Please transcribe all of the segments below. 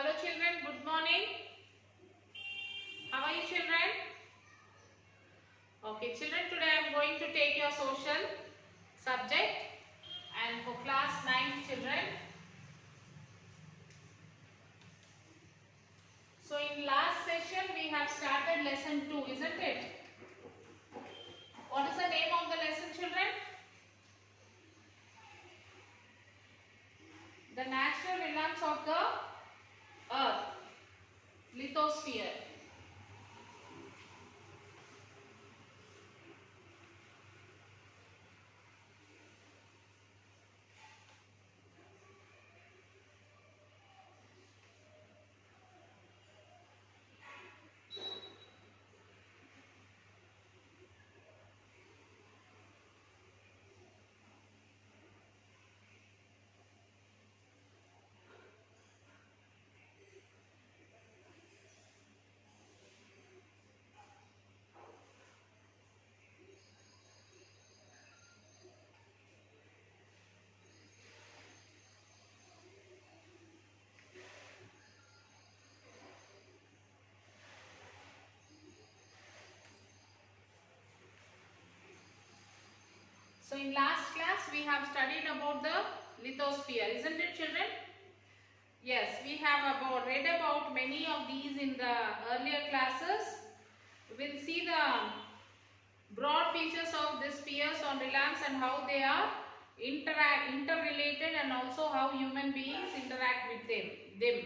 Hello children, good morning. How are you children? Okay children, today I am going to take your social subject and for class 9 children. So in last session we have started lesson 2, isn't it? What is the name of the lesson children? The natural realms of the earth, lithosphere. So in last class we have studied about the lithosphere, isn't it children? Yes, we have read about many of these in the earlier classes. We'll see the broad features of these spheres on realms and how they are interrelated and also how human beings interact with them.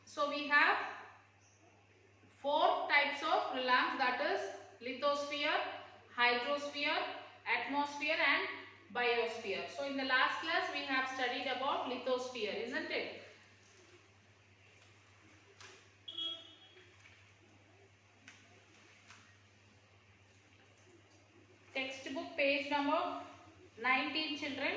So we have 4 types of realms, that is lithosphere, hydrosphere, atmosphere and biosphere. So in the last class we have studied about lithosphere, isn't it? Textbook page number 19 children.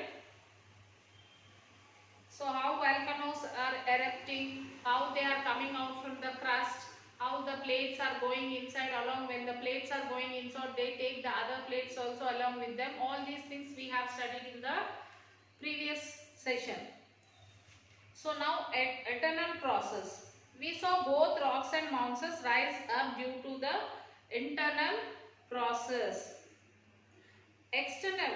So how volcanoes are erupting, how they are coming out from the crust, how the plates are going inside along. When the plates are going inside, they take the other plates also along with them. All these things we have studied in the previous session. So now eternal process. We saw both rocks and mountains rise up due to the internal process. External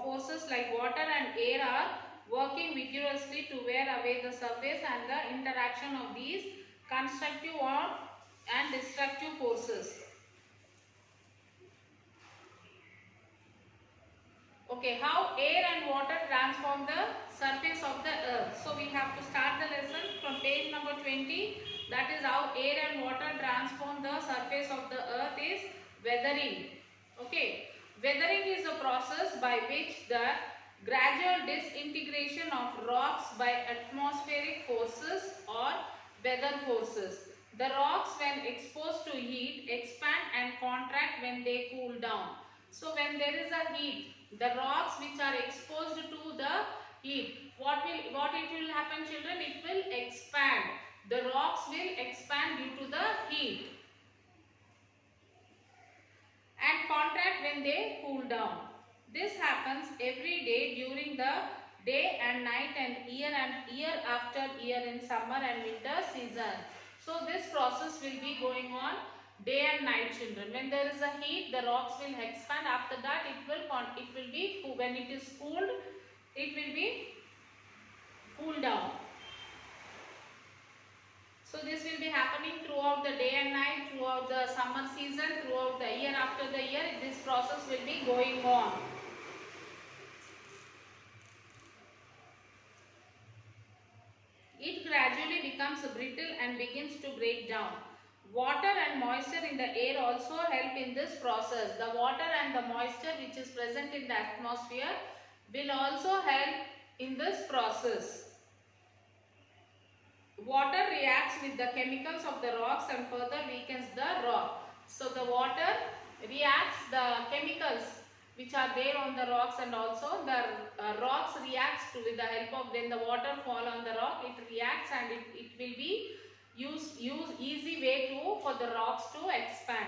forces like water and air are working vigorously to wear away the surface, and the interaction of these constructive and destructive forces. Okay, how air and water transform the surface of the earth. So we have to start the lesson from page number 20. That is how air and water transform the surface of the earth is weathering. Okay, weathering is a process by which the gradual disintegration of rocks by atmospheric forces or weather forces. The rocks, when exposed to heat, expand and contract when they cool down. So when there is a heat, the rocks which are exposed to the heat, what it will happen children? It will expand. The rocks will expand due to the heat and contract when they cool down. This happens every day during the day and night and year after year in summer and winter season. So this process will be going on day and night children. When there is a heat, the rocks will expand. After that it will be, when it is cooled, it will be cool down. So this will be happening throughout the day and night, throughout the summer season, throughout the year after the year. This process will be going on. It gradually becomes brittle and begins to break down. Water and moisture in the air also help in this process. The water and the moisture which is present in the atmosphere will also help in this process. Water reacts with the chemicals of the rocks and further weakens the rock. So the water reacts the chemicals which are there on the rocks, and also the rocks reacts to, with the help of, when the water fall on the rock, it reacts and it will be use easy way to for the rocks to expand.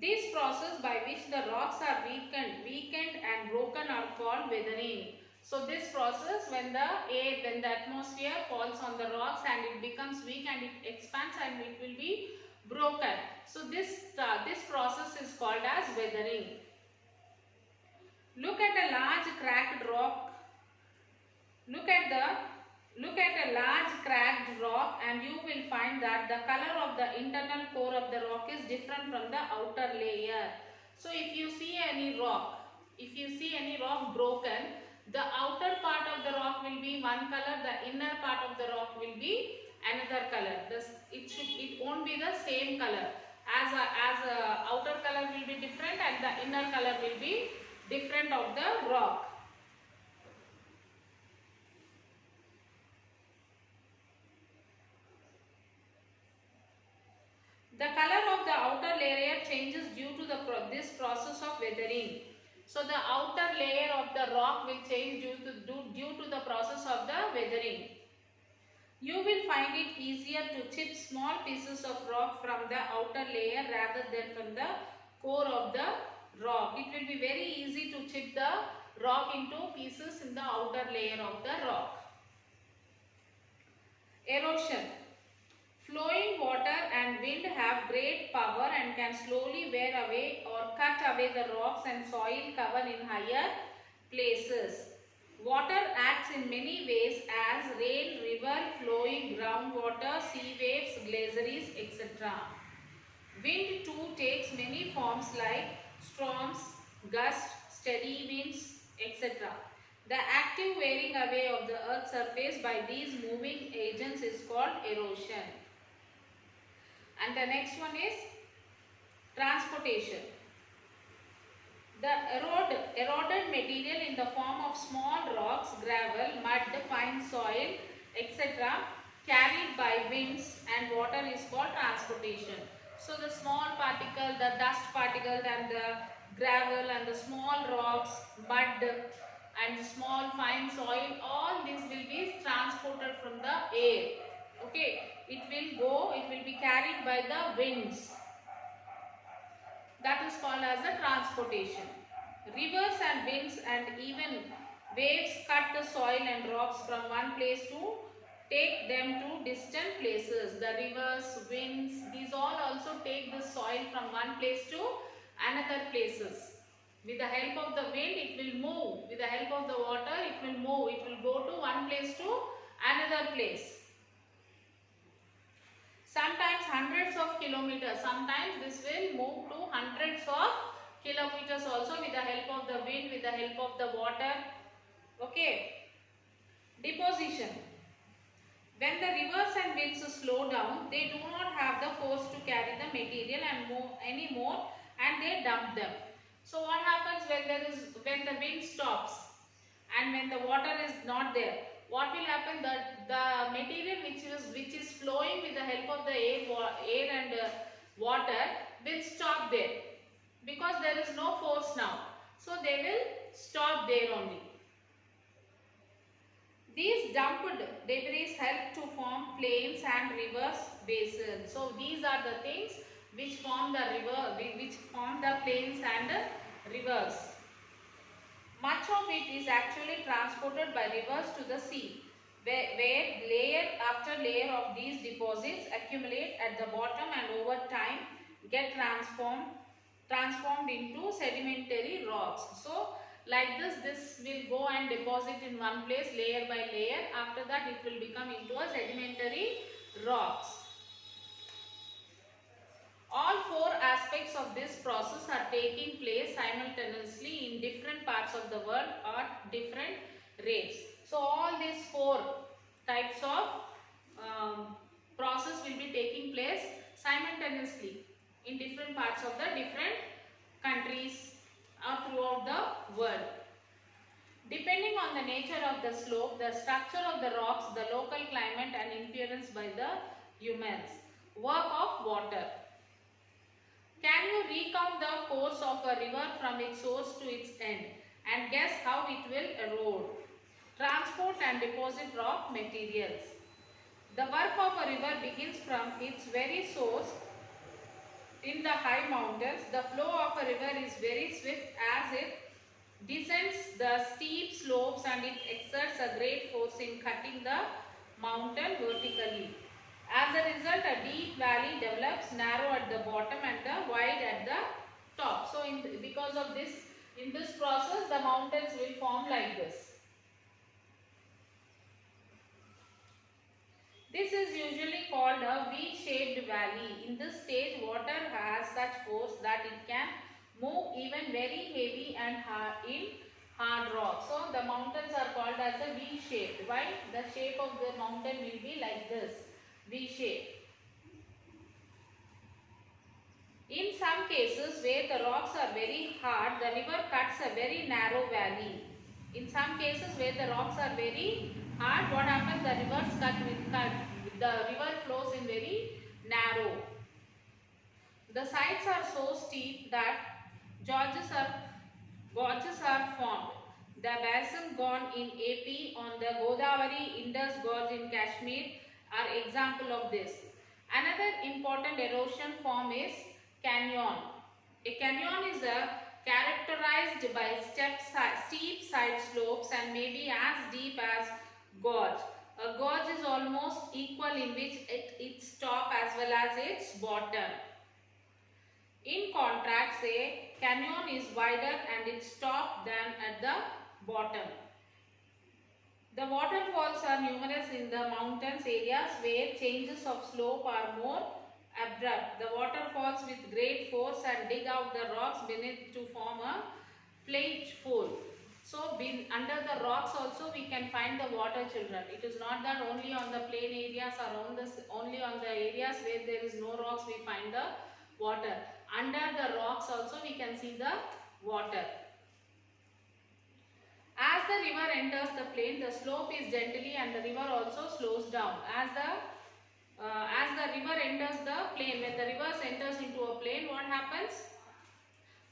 This process by which the rocks are weakened and broken are called weathering. So this process, when the atmosphere falls on the rocks and it becomes weak and it expands and it will be broken. So this process is called as weathering. Look at a large cracked rock. Look at a large cracked rock and you will find that the color of the internal core of the rock is different from the outer layer. So if you see any rock broken, the outer part of the rock will be one color, the inner part of the rock will be another color. It won't be the same color. As outer color will be different and the inner color will be different of the rock. The color of the outer layer changes due to this process of weathering. So the outer layer of the rock will change due to the process of the weathering. You will find it easier to chip small pieces of rock from the outer layer rather than from the core of the rock. It will be very easy to chip the rock into pieces in the outer layer of the rock. Erosion. Flowing water and wind have great power and can slowly wear away or cut away the rocks and soil cover in higher places. Water acts in many ways as rain, river, flowing groundwater, sea waves, glaciers, etc. Wind too takes many forms like storms, gusts, steady winds, etc. The active wearing away of the earth's surface by these moving agents is called erosion. And the next one is transportation. The eroded material in the form of small rocks, gravel, mud, fine soil, etc. carried by winds and water is called transportation. So the small particle, the dust particles and the gravel and the small rocks, mud and the small fine soil, all this will be transported from the air. Okay, it will be carried by the winds. That is called as the transportation. Rivers and winds and even waves cut the soil and rocks from one place to take them to distant places. The rivers, winds, these all also take the soil from one place to another places. With the help of the wind, it will move. With the help of the water, it will move. It will go to one place to another place. Sometimes hundreds of kilometers. Sometimes this will move to hundreds of kilometers also with the help of the wind, with the help of the water. Okay. Deposition. When the rivers and winds slow down, they do not have the force to carry the material and move anymore, and they dump them. So what happens when the wind stops and when the water is not there? What will happen? The material which is flowing with the help of the air and water will stop there because there is no force now. So they will stop there only. These dumped debris help to form plains and rivers basins. So these are the things which form the plains and rivers. Much of it is actually transported by rivers to the sea, where layer after layer of these deposits accumulate at the bottom and over time get transformed into sedimentary rocks. So like this will go and deposit in one place layer by layer. After that it will become into a sedimentary rocks. All four aspects of this process are taking place simultaneously in different parts of the world at different rates. So all these four types of process will be taking place simultaneously in different parts of the different countries or throughout the world. Depending on the nature of the slope, the structure of the rocks, the local climate and influence by the humans. Work of water. Can you recount the course of a river from its source to its end and guess how it will erode? Transport and deposit rock materials. The work of a river begins from its very source in the high mountains. The flow of a river is very swift as it descends the steep slopes and it exerts a great force in cutting the mountain vertically. As a result, a deep valley develops, narrow at the bottom and the wide at the top. So, because of this, in this process, the mountains will form like this. This is usually called a V-shaped valley. In this stage, water has such force that it can move even very heavy and hard rock. So, the mountains are called as a V-shaped. Why? The shape of the mountain will be like this, V-shape. In some cases where the rocks are very hard, the river cuts a very narrow valley. In some cases where the rocks are very hard, what happens? The rivers the river flows in very narrow. The sides are so steep that gorges are formed. The basin gone in AP on the Godavari Indus Gorge in Kashmir are example of this. Another important erosion form is canyon. A canyon is characterized by steep side slopes and may be as deep as gorge. A gorge is almost equal in which its top as well as its bottom. In contrast, a canyon is wider and its top than at the bottom. The waterfalls are numerous in the mountains areas where changes of slope are more abrupt. The waterfalls with great force and dig out the rocks beneath to form a plateful. So, under the rocks also we can find the water, children. It is not that only on the plain areas or only on the areas where there is no rocks we find the water. Under the rocks also we can see the water. As the river enters the plain, the slope is gently and the river also slows down. As the river enters the plain, when the river enters into a plain, what happens?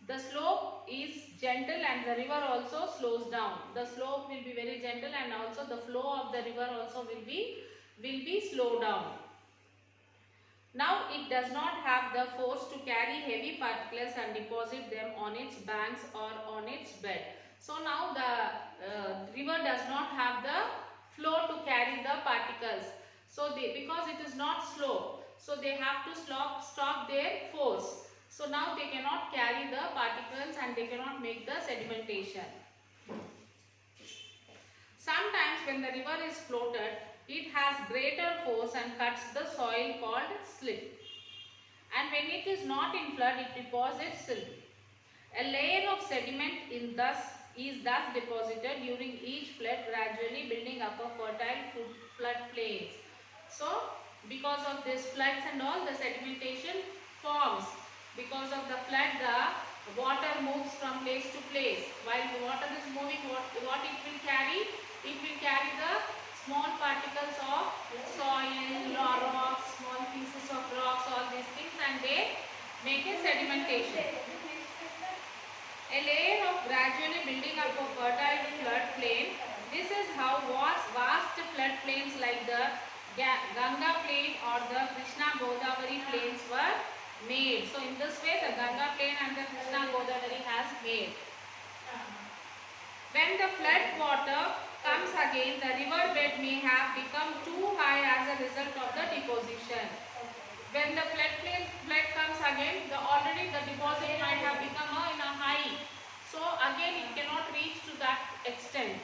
The slope is gentle and the river also slows down. The slope will be very gentle and also the flow of the river also will be slowed down. Now it does not have the force to carry heavy particles and deposit them on its banks or on its bed. So now the river does not have the flow to carry the particles. So because it is not slow, so they have to stop their force. So now they cannot carry the particles and they cannot make the sedimentation. Sometimes when the river is floated, it has greater force and cuts the soil called slip. And when it is not in flood, it deposits silt. A layer of sediment is thus deposited during each flood, gradually building up a fertile flood plains. So, because of this floods and all, the sedimentation forms. Because of the flood, the water moves from place to place. While the water is moving, what it will carry? It will carry the small particles of soil, rocks, small pieces of rocks, all these things, and they make a sedimentation. A layer of gradually building up a fertile flood plain. This is how vast flood plains like the Ganga plain or the Krishna Godavari plains were made. So in this way the Ganga plain and the Krishna Godavari has made. When the flood water comes again, the river bed may have become too high as a result of the deposition. When the flood comes again, already the deposit might have become in a high. So again it cannot reach to that extent.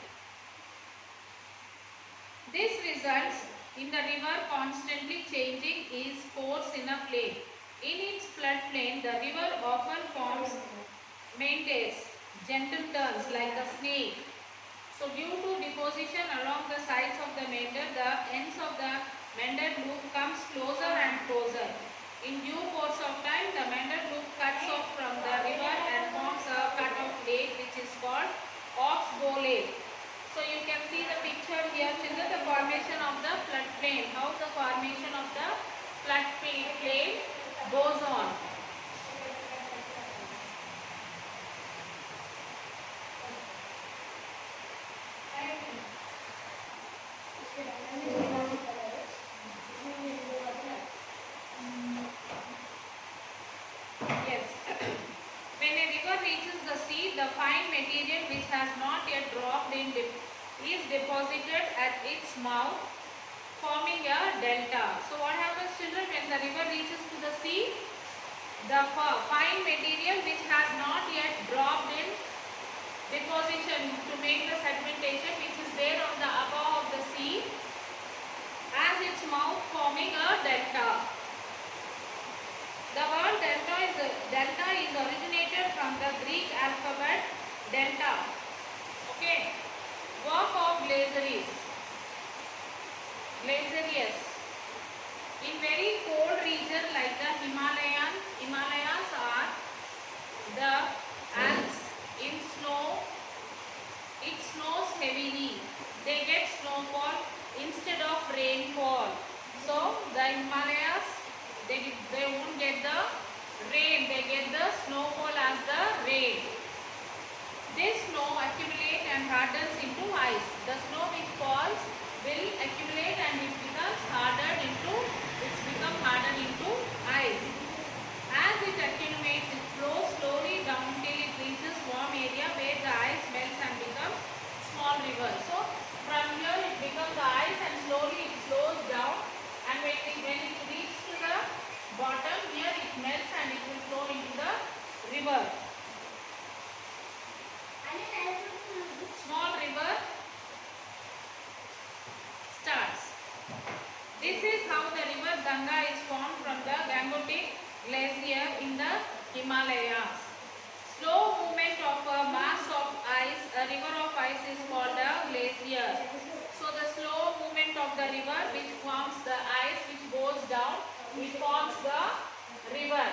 This results in the river constantly changing its course in a plain. In its floodplain, the river often maintains gentle turns like a snake. So due to deposition along the sides of the meander, the ends of the mended loop comes closer and closer. In due course of time, the mended loop cuts off from the river and forms a cut-off lake which is called Oxbow Lake. So you can see the picture here, children, the formation of the floodplain, how the formation of the floodplain goes on. reaches the sea, the fine material which has not yet dropped in is deposited at its mouth, forming a delta. So what happens, children, when the river reaches to the sea? The fine material which has not yet dropped in deposition to make the sedimentation, which is there on the above of the sea, as its mouth, forming a delta. The word delta is originated from the Greek alphabet delta. Okay. Work of glaciers. In very cold region like the Himalayas are the Alps. In snow, it snows heavily. They get snowfall instead of rainfall. So the Himalayas, they won't get the rain. They get the snowfall as the rain. This snow accumulates and hardens into ice. The snow which falls will accumulate and it becomes hardened into ice. As it accumulates, it flows slowly down till it reaches warm area where the ice melts and becomes small river. So from here it becomes the ice and slowly it slows down, and when it reaches to the bottom, here it melts and it will flow into the river. Small river starts. This is how the river Ganga is formed from the Gangetic Glacier in the Himalayas. Slow movement of a mass of ice, a river of ice, is called a glacier. So the slow movement of the river which forms the ice which goes down, it forms the river.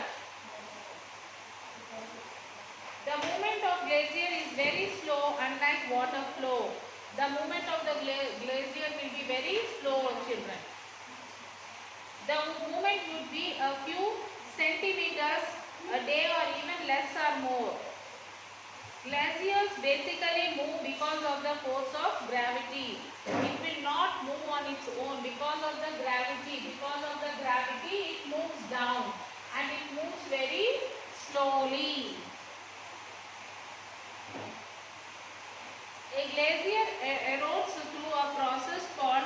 The movement of glacier is very slow, unlike water flow. The movement of the glacier will be very slow, children. The movement would be a few centimeters a day or even less or more. Glaciers basically move because of the force of gravity. It will not move on its own because of the gravity. Because of the gravity, it moves down and it moves very slowly. A glacier erodes through a process called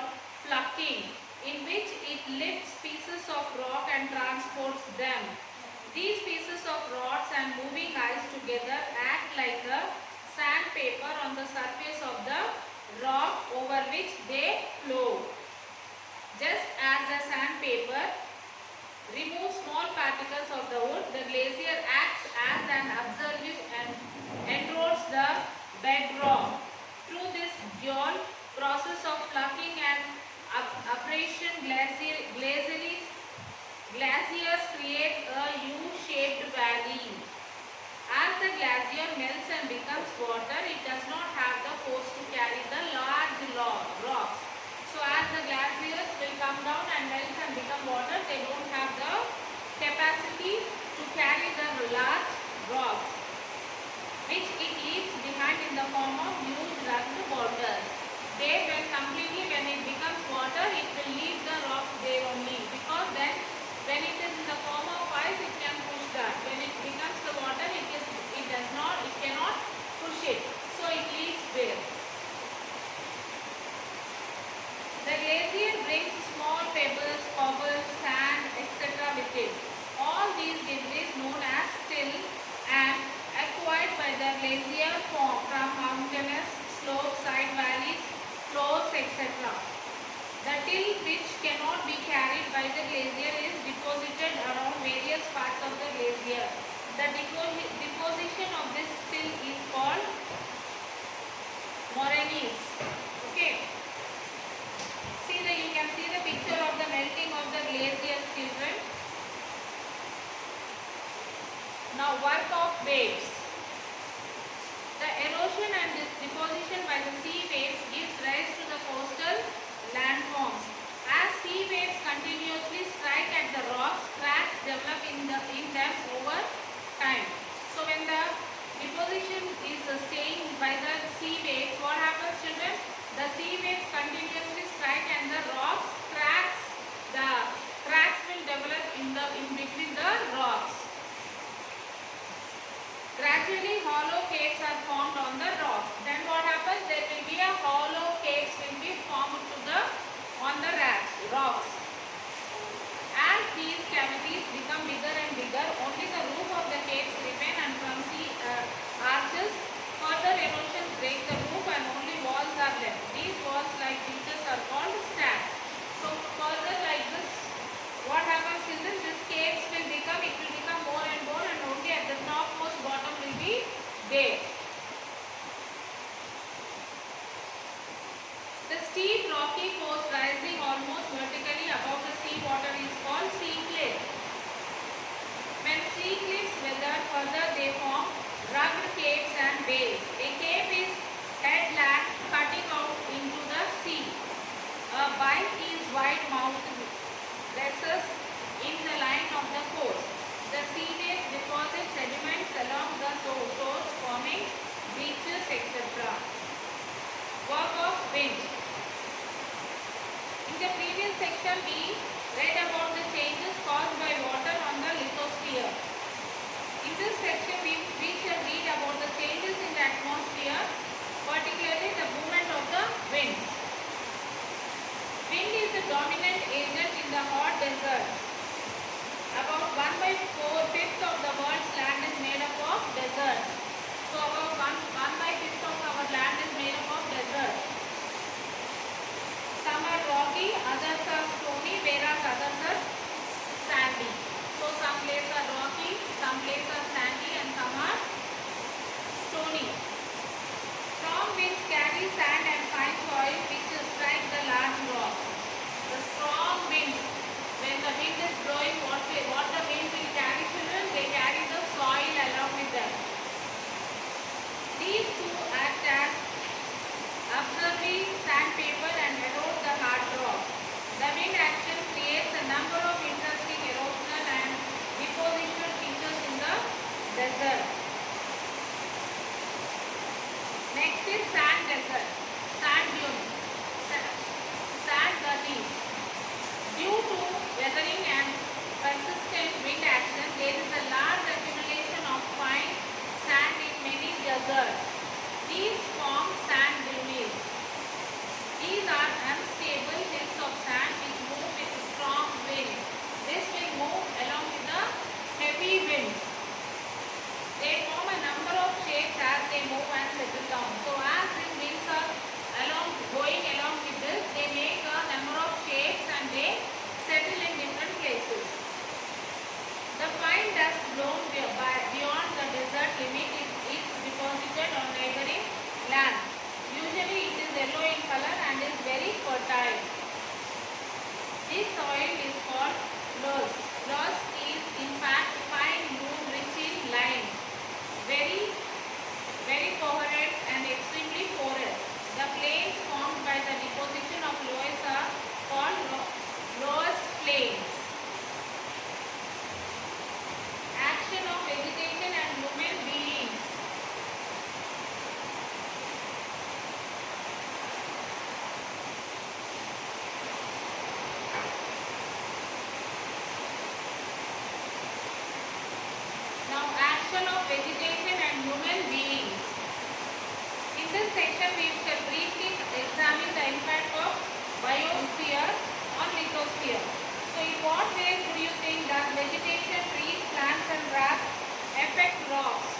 plucking, in which it lifts pieces of rock and transports them. These pieces of rocks and moving ice together act like a sandpaper on the surface of the rock over which they flow. Just as the sandpaper removes small particles of the wood, the glacier acts as an absorber and erodes the bedrock. Through this dual process of plucking and abrasion, glaciers create a U-shaped valley. As the glacier melts and becomes water, it does not have the force to carry the large rocks. So as the glaciers will come down and melt and become water, they don't have the capacity to carry the large rocks, which it leaves behind in the form of huge rugged boulders. They, when it becomes water, it will leave the rocks there only, because then when it is in the form of ice, it can push that. When it becomes the water, it cannot push it. So it leaves there. The glacier brings small pebbles, cobbles, sand, etc. with it. All these debris known as till and acquired by the glacier from mountainous slopes, side valleys, flows, etc. The till which cannot be carried by the glacier is deposited around various parts of the glacier. The deposition of this till is called moraines. Okay. You can see the picture of the melting of the glaciers, children. Now, work of waves. The erosion and deposition by the sea waves gives rise to the coastal landforms. As sea waves continuously strike at the rocks, cracks develop in them over time. So when the deposition is staying by the sea waves, what happens, children? The sea waves continuously strike and the rocks cracks. The cracks will develop in between the rocks. Cracks gradually hollow cakes are formed on the rocks. Then what happens? There will be a hollow cakes will be formed on the rocks. As these cavities become bigger and bigger, only the roof of the caves remain, and from sea arches, further erosion break the roof and only walls are left. These walls like beaches are called stacks. So further like this, what happens is this caves will become more and more, and only at the topmost bottom will be there. The steep rocky coast rising almost vertically above the sea water is called sea cliff. When sea cliffs weather further, they form rugged caves and bays. A cave is headland cutting out into the sea. A bight is wide-mouthed recesses in the line of the coast. The sea waves deposit sediments along the shores, forming beaches, etc. Work of wind. In the previous section, we read about the changes caused by water on the lithosphere. In this section, we shall read about the changes in the atmosphere, particularly the movement of the winds. Wind is the dominant agent in the hot deserts. About 1/4 of the world's land is made up of deserts. So about 1/5 of our land is made up of deserts. Some are rocky, others are stony, whereas others are sandy. So some places are rocky, some places are sandy, and some are stony. Strong winds carry sand and fine soil which strike the large rocks. The strong winds, when the wind is blowing, what the wind will carry, children? They carry the soil along with them. These two act as absorbing sandpaper and erode the hard rock. The wind action creates a number of interesting erosional and depositional features in the desert. Next is sand desert, sand dunes, sand gullies. Due to weathering and persistent wind action, there is a large accumulation of fine sand in many deserts. These form sand dunes. These are unstable hills of sand which move with strong winds. This will move along with the heavy winds. They form a number of shapes as they move and settle down. So as these winds are going along with this, they make a number of shapes and they settle in different places. The fine dust blown beyond the desert limit is deposited on neighboring land. Usually it is yellow in color and is very fertile. This soil is called loess. Loess is in fact fine loam rich in lime, very coherent and extremely porous. The plains formed by the deposition of loess are called loess plains. Action of vegetation and human beings. Now, action of vegetation and human beings. In this section, we shall briefly examine the impact of biosphere on lithosphere. So, in what way do you think that vegetation, trees, plants and grass affect rocks?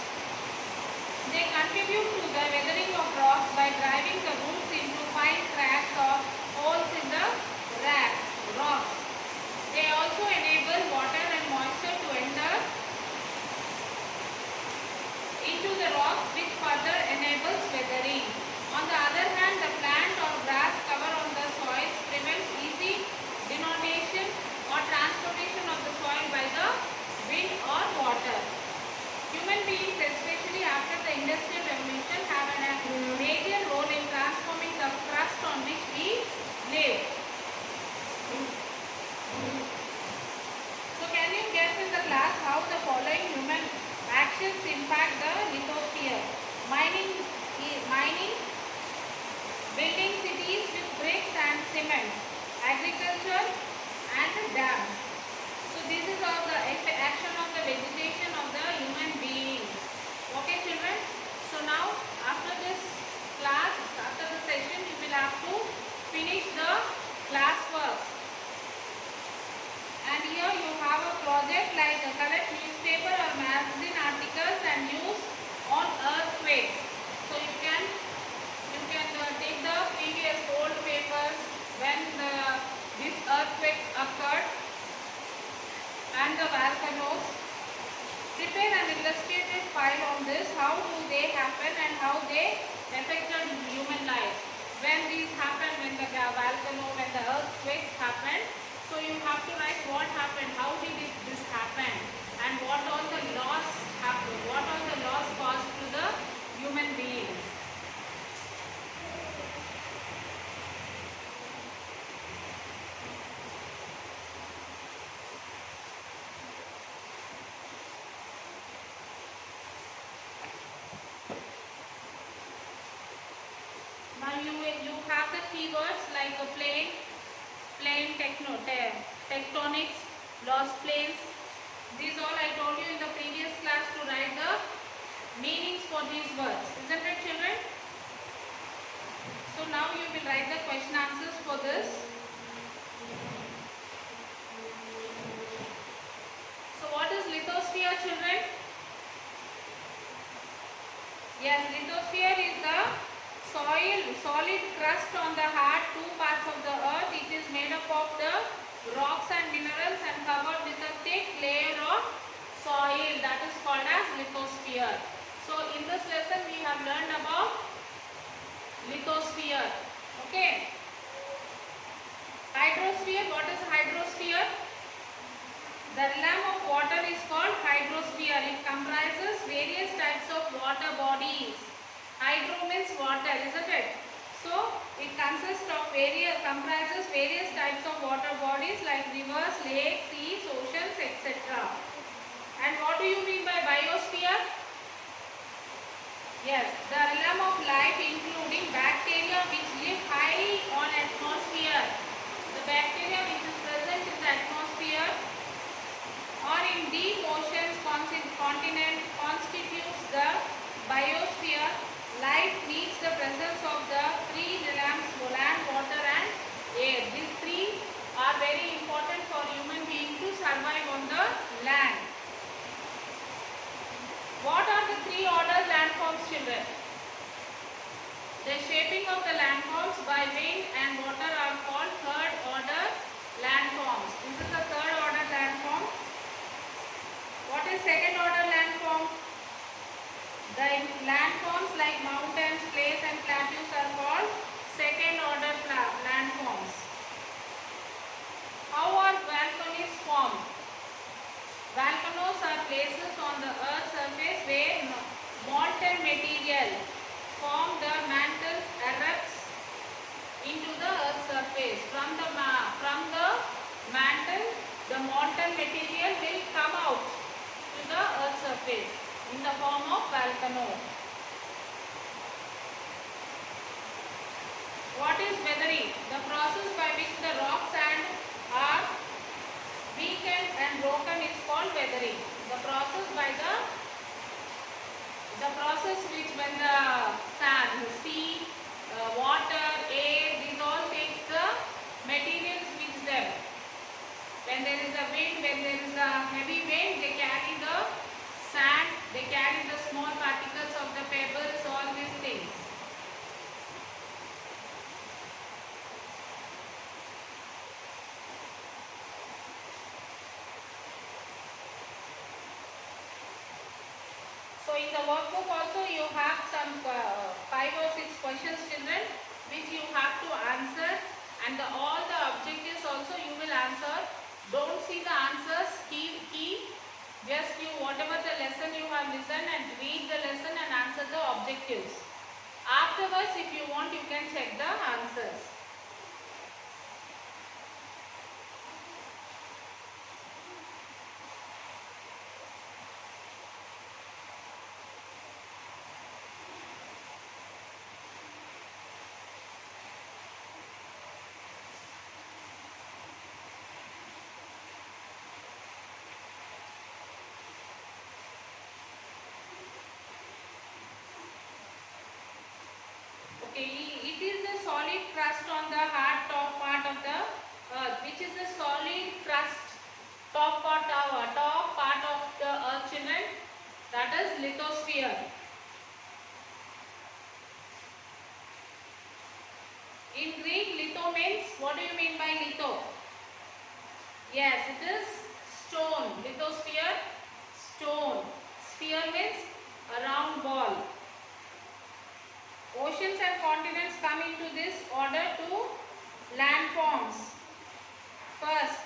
They contribute to the weathering of rocks by driving the roots into fine cracks or holes in the rocks. They also enable water and moisture to enter into the rocks, which further enables weathering. On the other hand, the plant or grass cover on the soil prevents easy denudation or transportation of the soil by the wind or water. Human beings, especially after the Industrial Revolution, have a major role in transforming the crust on which we live. So can you guess in the class how the following human actions impact the lithosphere? Mining, building cities with bricks and cement, agriculture and dams. So this is all the action of the vegetation of the human beings. Okay. magazine articles and news on earthquakes. So you can take the previous old papers when these earthquakes occurred and the volcanoes. Prepare an illustrated file on this, how do they happen and how they affected human life. When these happen, when the volcano, when the earthquakes happen, so you have to write what happened, how did this happen, and what all the loss happened, what all the loss caused to the human beings. Now you have the keywords like a plane, tectonics, lost plains. These all I told you in the previous class to write the meanings for these words. Isn't it, children? So now you will write the question answers for this. So what is lithosphere, children? Yes, lithosphere is the solid crust on the hard two parts of the earth. It is made up of the rocks and minerals and covered with a thick layer of soil, that is called as lithosphere. So in this lesson we have learned about lithosphere. Okay. Hydrosphere, what is hydrosphere? The realm of water is called hydrosphere. It comprises various types of water bodies. Hydro means water, isn't it? So it comprises various types of water bodies like rivers, lakes, seas, oceans, etc. And what do you mean by biosphere? Yes, the realm of life including bacteria which live high on atmosphere. The bacteria which is present in the atmosphere or in deep oceans continent constitutes the biosphere. Life needs the presence of the three realms, land, water and air. These three are very important for human beings to survive on the land. What are the three order landforms, children? The shaping of the landforms by wind and water are called third order landforms. This is the third order landform. What is second order landform? The landforms like mountains, plains and plateaus are called second order landforms. How are volcanoes formed? Volcanoes are places on the earth's surface where molten material form the mantles erupts into the earth's surface. From the mantle, the molten material will come out to the earth's surface in the form of volcano. What is weathering? The process by which the rocks and are weakened and broken is called weathering. The process which when the sand, the sea, water, air, these all takes the materials with them. When there is a wind, when there is a heavy wind, they carry the sand, they carry the small particles of the pebbles, all these things. So in the workbook also you have some 5 or 6 questions, children, which you have to answer, and all the objectives also you will answer. Don't see the answers, just you whatever the lesson you have listened and read the lesson and answer the objectives. Afterwards, if you want, you can check the answers. It is the solid crust on the hard top part of the earth. Which is the solid crust top part of the earth, children? that is lithosphere. In Greek, litho means, what do you mean by litho? Yes, it is stone. Lithosphere, stone. Sphere means a round ball. Oceans and continents come into this order to landforms. First,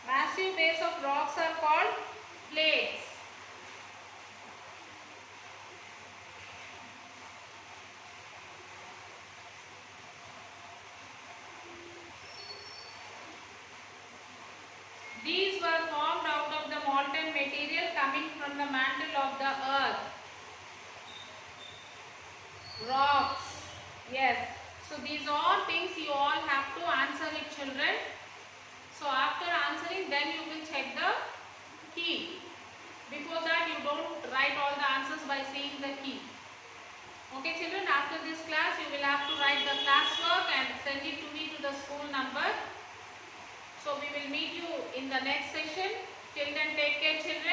massive base of rocks are called plates. These were formed out of the molten material coming from the mantle of the earth. Rocks. Yes. So these all things you all have to answer it, children. So after answering, then you will check the key. Before that, you don't write all the answers by seeing the key. Okay, children, after this class, you will have to write the classwork and send it to me to the school number. So we will meet you in the next session. Till then, take care, children.